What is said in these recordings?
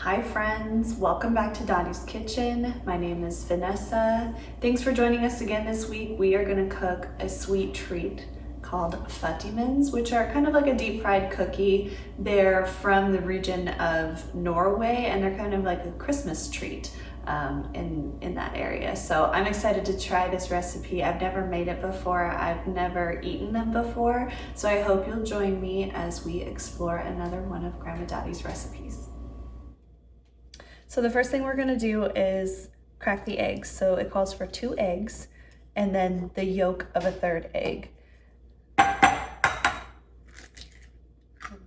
Hi friends, welcome back to Dottie's Kitchen. My name is Vanessa. Thanks for joining us again this week. We are going to cook a sweet treat called Fattigmans, which are kind of like a deep fried cookie. They're from the region of Norway and they're kind of like a Christmas treat in that area. So I'm excited to try this recipe. I've never made it before. I've never eaten them before. So I hope you'll join me as we explore another one of Grandma Dottie's recipes. So the first thing we're gonna do is crack the eggs. So it calls for 2 eggs and then the yolk of a 3rd egg. We'll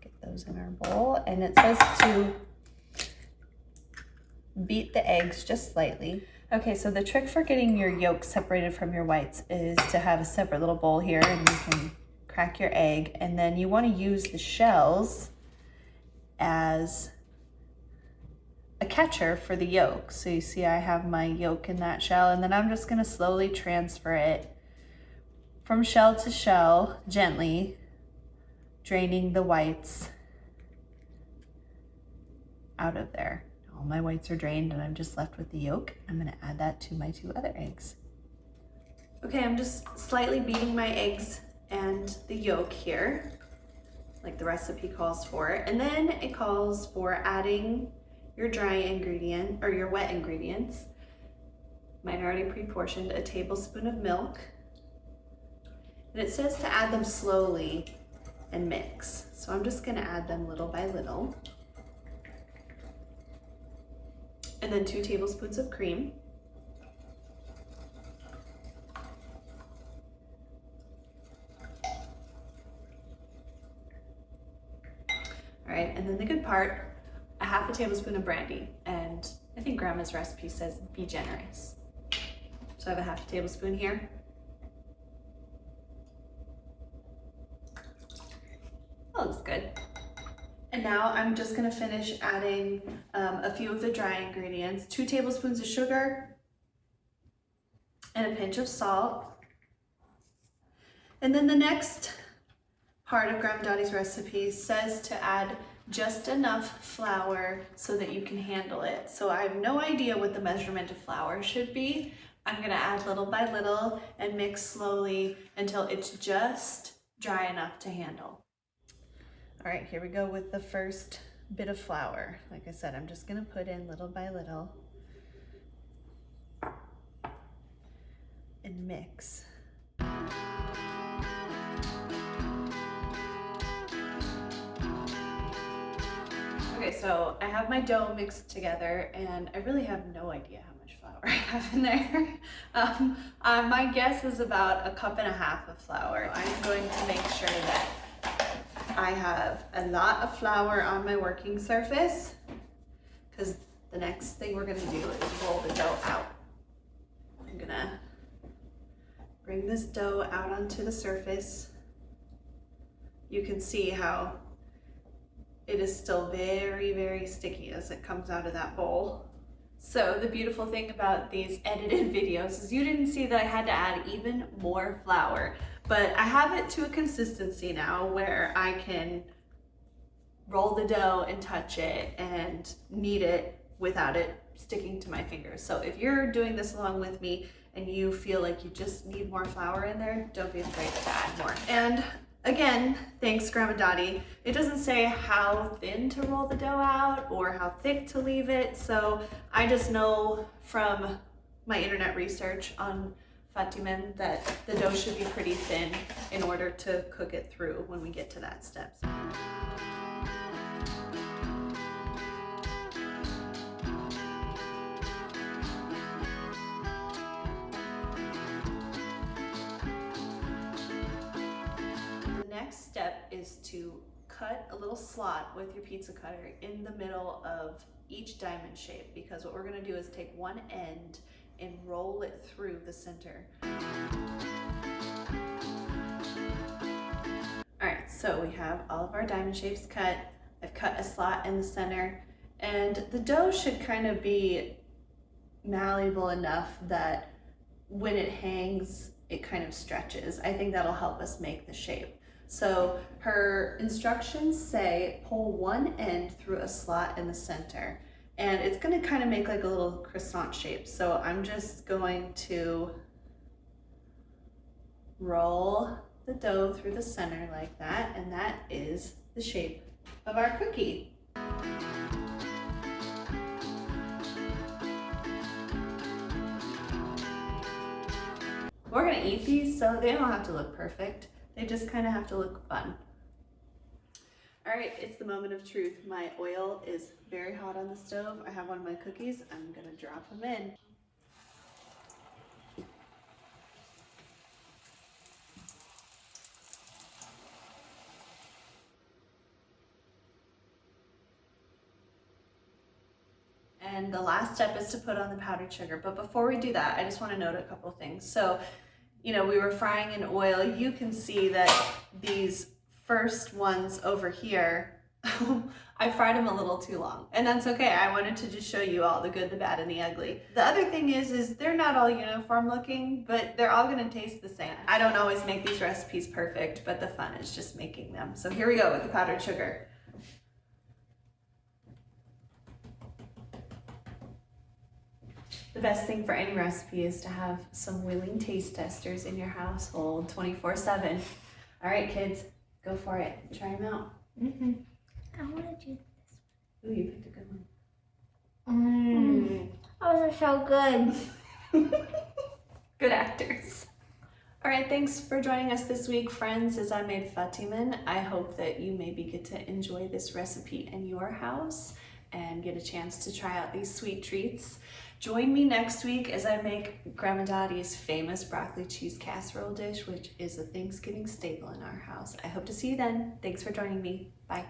get those in our bowl, and it says to beat the eggs just slightly. Okay, so the trick for getting your yolk separated from your whites is to have a separate little bowl here, and you can crack your egg, and then you wanna use the shells as a catcher for the yolk. So you see I have my yolk in that shell, and then I'm just gonna slowly transfer it from shell to shell, gently draining the whites out of there. All my whites are drained and I'm just left with the yolk. I'm gonna add that to my 2 other eggs. Okay, I'm just slightly beating my eggs and the yolk here, like the recipe calls for. And then it calls for adding your dry ingredient or your wet ingredients. Mine already pre-portioned, a tablespoon of milk. And it says to add them slowly and mix. So I'm just gonna add them little by little. And then 2 tablespoons of cream. All right, and then the good part, a 1/2 tablespoon of brandy, and I think Grandma's recipe says be generous. So I have a 1/2 tablespoon here. That looks good. And now I'm just gonna finish adding a few of the dry ingredients, 2 tablespoons of sugar and a pinch of salt. And then the next part of Grandma Dottie's recipe says to add just enough flour so that you can handle it. So I have no idea what the measurement of flour should be. I'm gonna add little by little and mix slowly until it's just dry enough to handle. All right, here we go with the first bit of flour. Like I said, I'm just gonna put in little by little and mix. Okay, so I have my dough mixed together and I really have no idea how much flour I have in there. My guess is about 1.5 cups of flour. I'm going to make sure that I have a lot of flour on my working surface, because the next thing we're gonna do is roll the dough out. I'm gonna bring this dough out onto the surface. You can see how it is still very, very sticky as it comes out of that bowl. So the beautiful thing about these edited videos is you didn't see that I had to add even more flour, but I have it to a consistency now where I can roll the dough and touch it and knead it without it sticking to my fingers. So if you're doing this along with me and you feel like you just need more flour in there, don't be afraid to add more. And again, thanks Grandma Dottie. It doesn't say how thin to roll the dough out or how thick to leave it. So I just know from my internet research on Fattigman that the dough should be pretty thin in order to cook it through when we get to that step. Next step is to cut a little slot with your pizza cutter in the middle of each diamond shape, because what we're going to do is take one end and roll it through the center. All right, so we have all of our diamond shapes cut. I've cut a slot in the center, and the dough should kind of be malleable enough that when it hangs, it kind of stretches. I think that'll help us make the shape. So her instructions say pull one end through a slot in the center, And it's gonna kind of make like a little croissant shape. So I'm just going to roll the dough through the center like that, and that is the shape of our cookie. We're gonna eat these, so they don't have to look perfect. They just kind of have to look fun. All right, it's the moment of truth. My oil is very hot on the stove. I have one of my cookies. I'm gonna drop them in. And the last step is to put on the powdered sugar. But before we do that, I just want to note a couple things. So, you know, we were frying in oil. You can see that these first ones over here, I fried them a little too long, and that's okay. I wanted to just show you all the good, the bad, and the ugly. The other thing is they're not all uniform looking, but they're all gonna taste the same. I don't always make these recipes perfect, but the fun is just making them. So here we go with the powdered sugar. The best thing for any recipe is to have some willing taste testers in your household 24/7. All right, kids, go for it. Try them out. I want to do this. Ooh, you picked a good one. Those are so good. Good actors. All right, thanks for joining us this week, friends, as I made Fattigman. I hope that you maybe get to enjoy this recipe in your house and get a chance to try out these sweet treats. Join me next week as I make Grandma Dottie's famous broccoli cheese casserole dish, which is a Thanksgiving staple in our house. I hope to see you then. Thanks for joining me. Bye.